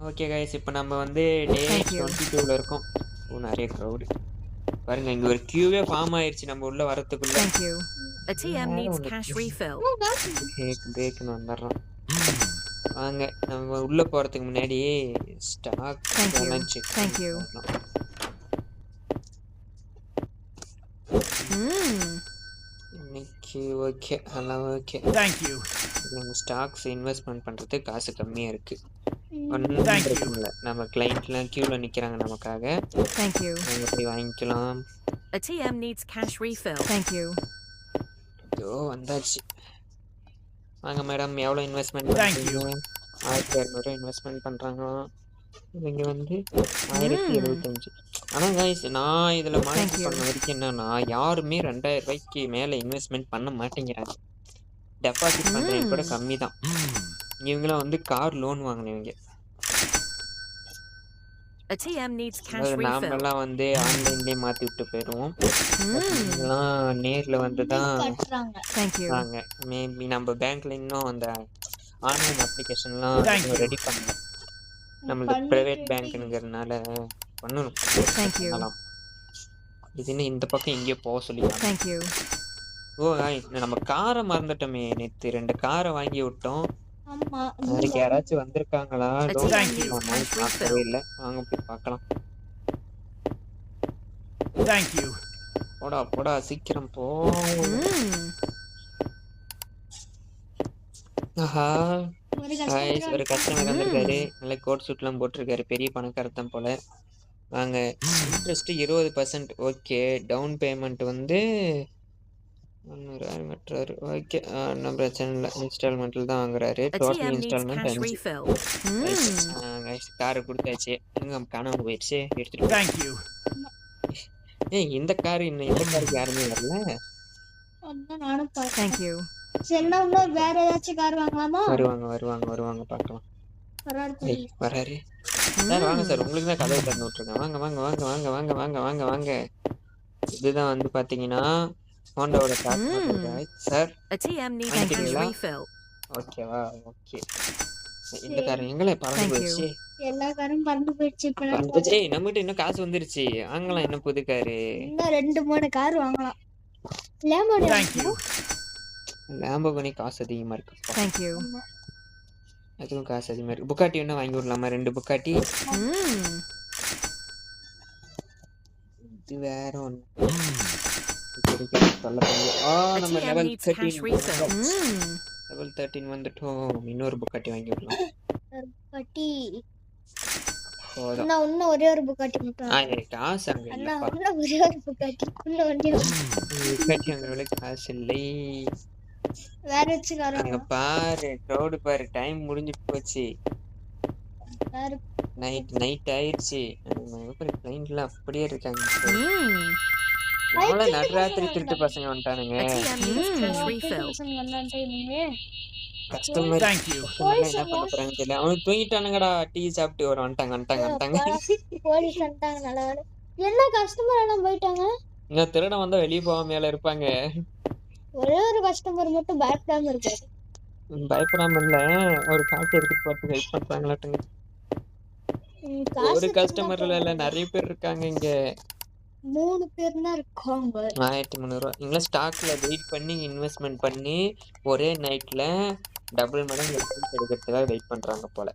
Okay guys, இப்போ நம்ம வந்து டே Thank you. 22ல இருக்கோம். நிறைய க்ரௌடு பாருங்க. இங்க ஒரு கியூவே ஃபார்ம் ஆயிருச்சு நம்ம உள்ள வரதுக்குள்ள. Thank you. A TM needs cash refill. பேக்குன்னு வந்துடுறோம். வாங்க, நம்ம உள்ள போறதுக்கு முன்னாடி ஸ்டாக் Thank you. எல்லாம் செக் Thank you. பண்ணலாம். இன்னைக்கு ஓகே, எல்லாம் ஓகே. Thank you. நம்ம ஸ்டாக்ஸ் இன்வெஸ்ட்மெண்ட் பண்றதுக்கு காசு கம்மியா இருக்கு. Thank ஒன்றும் you. பிரச்சனை இல்லை. நம்ம கிளைண்ட்லாம் கியூல நிக்கிறாங்க நமக்காக. Thank you. நாங்க போய் வாங்கிக்கலாம். A TM needs cash refill. Thank you. ஐயோ, வந்தாச்சு. வாங்க மேடம், எவ்வளோ இன்வெஸ்ட்மெண்ட் Thank you. பண்ணுறீங்க? 1200 இன்வெஸ்ட்மெண்ட் பண்ணுறாங்களாம். இங்கே வந்து 1075. ஆனால் கைஸ், நான் இதில் Thank மானிட்டர் you. பண்ண வரைக்கும் என்னன்னா, யாருமே 2000 ரூபாய்க்கு மேலே இன்வெஸ்ட்மெண்ட் பண்ண மாட்டேங்கிறாங்க. டெபாசிட் பண்ணுறது கூட கம்மி தான். இவங்களாம் வந்து கார் லோன் வாங்கினவங்க. A TM needs cash அதாவது refill. நாமெல்லாம் வந்து ஆன்லைன்லேயே மாற்றி விட்டு போயிடுவோம். இதெல்லாம் நேரில் வந்து தான் Thank you. வாங்க. மேபி நம்ம பேங்க்ல இன்னும் அந்த ஆன்லைன் அப்ளிகேஷன்லாம் Thank you. ரெடி பண்ணல. நம்மளுக்கு பிரைவேட் பேங்க்ங்கிறதுனால பண்ணணும். Thank you. பண்ணலாம். இதுன்னு இந்த பக்கம் எங்கேயோ போக சொல்லிக்கலாம். Thank you. ஓ நம்ம காரை மறந்துட்டோமே. நேற்று 2 காரை வாங்கி விட்டோம். அதுக்கு யாராச்சும் வந்திருக்காங்களா? Thank you. பார்க்கவே இல்லை. வாங்க போய் பார்க்கலாம். Thank you. போடா போடா, சீக்கிரம் போ. ஆஹா, ஒரு கஸ்டமர் வந்திருக்காரு. நல்ல கோட் சூட்லாம் போட்டிருக்காரு. பெரிய பணக்காரர் தான் போல. வாங்க. இன்ட்ரெஸ்ட் 20%. ஓகே. டவுன் பேமெண்ட் வந்து 100,000 கட்டுறாரு. ஓகே, நம்ம பிரச்சனை இல்லை. இன்ஸ்டால்மெண்ட்டில் தான் வாங்குறாரு. A total TM needs instalment cash 5. refill. காரை கொடுத்தாச்சு. எங்க காணாம போயிடுச்சு. எடுத்துட்டு போ. Thank you. இந்த கார் இன்னும் இந்த காருக்கு யாருமே வரல. Thank you. வேற ஏதாச்சும் கார் வாங்கலாமா? வருவாங்க பார்க்கலாம். வராரு சார். வாங்க சார், உங்களுக்கு தான் கதவை திறந்து விட்டுருக்கேன். வாங்க வாங்க வாங்க வாங்க வாங்க வாங்க வாங்க வாங்க. இதுதான் வந்து பாத்தீங்கன்னா ஹோண்டாவோட car sir. A TM needs cash வாங்கிக்கிறீங்களா? refill. ஓகேவா? ஓகே. இந்த கார் எங்களை பறந்து Thank you. போயிடுச்சு. எல்லா காரும் பறந்து போயிடுச்சு. இப்ப நம்ம பறந்து போச்சு. நம்மகிட்ட இன்னும் காசு வந்துருச்சு. வாங்கலாம். இன்னும் புது காரு. இன்னும் 2-3 கார் வாங்கலாம். Thank you. லாம்போகினி காசு அதிகமா இருக்கு. Thank you. அதுவும் காசு அதிகமா இருக்கு. புக்காட்டி வேணா வாங்கி விடலாமா? 2 புக்காட்டி. இது வேற ஒண்ணு. A நம்ம TM level needs cash 13 refill. Level 13 வந்துட்டோம். இன்னொரு புக்காட்டி வாங்கி விடலாம். புக்காட்டி. போதும். இன்னும் ஒரே ஒரு புக்காட்டி மட்டும். காசு அங்க அண்ணா இல்லப்பா. இன்னும் ஒரே ஒரு புக்காட்டி. இன்னும் ஒரே ஒரு புக்காட்டி அங்க காசு இல்லை. வேற ஏதாச்சும் கார் அங்க வாங்கலாம். பாரு, க்ரௌடு பாரு. டைம் முடிஞ்சு போச்சு. வேற நைட் ஆயிடுச்சு. கிளைண்ட்லாம் அப்படியே இருக்காங்க. எவ்வளவு நடுராத்திரி திருட்டு பசங்க வந்துட்டானுங்க. A TM needs cash refill. Customer Thank you. என்ன பண்ண போறாங்க தெரியல. அவனுக்கு தூங்கிட்டானுங்கடா. டீ சாப்பிட்டு ஒரு வந்துட்டாங்க. போலீஸ் வந்துட்டாங்க. நல்ல வேலை. என்ன கஸ்டமர் எல்லாம் போயிட்டாங்க. இங்க திருடன் வந்தா வெளியே போக மேல இருப்பாங்க. ஒரே ஒரு கஸ்டமர் மட்டும் பயப்படாம இருக்காரு. பயப்படாம இல்ல, ஒரு காசு எடுத்துட்டு போறதுக்கு ஹெல்ப் பண்றாங்களாட்டுங்க. ஒரு கஸ்டமர் இல்ல, நிறைய பேர் இருக்காங்க இங்க. 3 பேர் தான் இருக்காங்க. 1300 இங்க ஸ்டாக்ல வெயிட் பண்ணி இன்வெஸ்ட்மெண்ட் பண்ணி ஒரே நைட்ல டபுள் மடங்கு எடுக்கிறதுக்காக வெயிட் பண்றாங்க போல.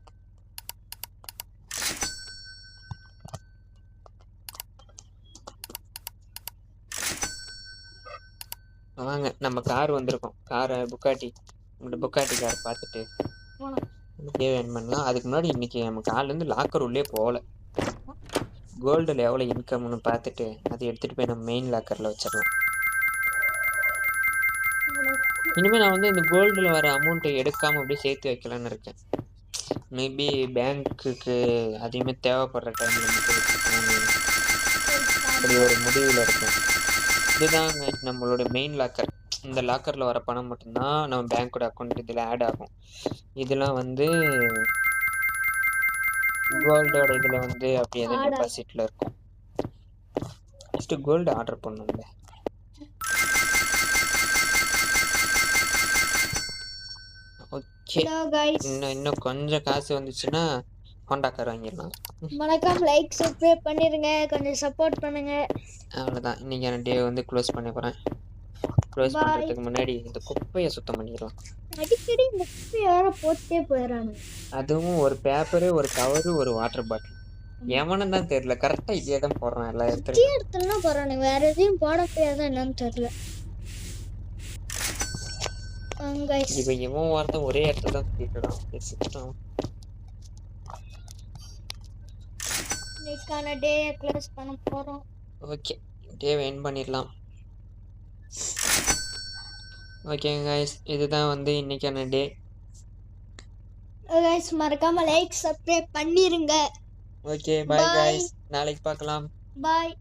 வாங்க, நம்ம கார் வந்திருக்கோம். காரை புக்காட்டி, உங்களோட புக்காட்டி கார் பார்த்துட்டு ஏன் பண்ணலாம். அதுக்கு முன்னாடி இன்னைக்கு நம்ம கார்ல இருந்து லாக்கர் உள்ளே போகல. கோல்டுல எவ்வளவு இன்கம்னு பார்த்துட்டு அதை எடுத்துட்டு போய் நம்ம மெயின் லாக்கர்ல வச்சிடலாம். இனிமே நான் வந்து இந்த கோல்டுல வர அமௌண்ட்டை எடுக்காம அப்படியே சேர்த்து வைக்கலான்னு இருக்கேன். மேபி பேங்க்குக்கு அதிகமே தேவைப்படுற டைம்ல மட்டும் வச்சுக்கலாம்னு அப்படி ஒரு முடிவில் இருக்கேன். இதுதாங்க நம்மளோட மெயின் லாக்கர். இந்த லாக்கர்ல வர பணம் மட்டும்தான் நம்ம பேங்கோட அக்கௌண்ட் இதுல ஆட் ஆகும். இதெல்லாம் வந்து கோல்டோட இதுல வந்து அப்படியே டெபாசிட்ல இருக்கும். ஃபர்ஸ்ட் கோல்டு ஆர்டர் பண்ணுங்க. ஓகே, இன்னும் கொஞ்சம் காசு வந்துச்சுன்னா ஹோண்டா கார் வாங்கிடலாம். மறக்காம லைக் சப்ஸ்கிரைப் பண்ணிருங்க, கொஞ்சம் சப்போர்ட் பண்ணுங்க. அவ்வளோதான், இன்னைக்கான டே வந்து க்ளோஸ் பண்ண போகிறேன். Close Bye. பண்ணுறதுக்கு முன்னாடி இந்த குப்பையை சுத்தம் பண்ணிடலாம். அடிக்கடி இந்த குப்பை யாரும் போட்டே போயிடறாங்க. அதுவும் ஒரு பேப்பரு, ஒரு கவரு, ஒரு வாட்டர் பாட்டில். எவனும் தான் தெரியல, கரெக்டாக இதே தான் போடுறான் எல்லா இடத்துலையும். இடத்துலலாம் போறானுங்க, வேற எதையும் போட முடியாதா என்னன்னு தெரியல. இவன் வார்த்தை ஒரே இடத்துல தான் கேட்கலாம். இன்னைக்கான டே க்ளோஸ் பண்ண போறோம். ஓகே, டேவை எண்ட் பண்ணிடலாம். ஓகேங்க கைஸ், இதுதான் வந்து இன்னைக்கான டே. கைஸ் மறக்காம லைக் சப்ஸ்கிரைப் பண்ணிருங்க. Okay, bye Bye. கைஸ், நாளைக்கு பார்க்கலாம். பாய்.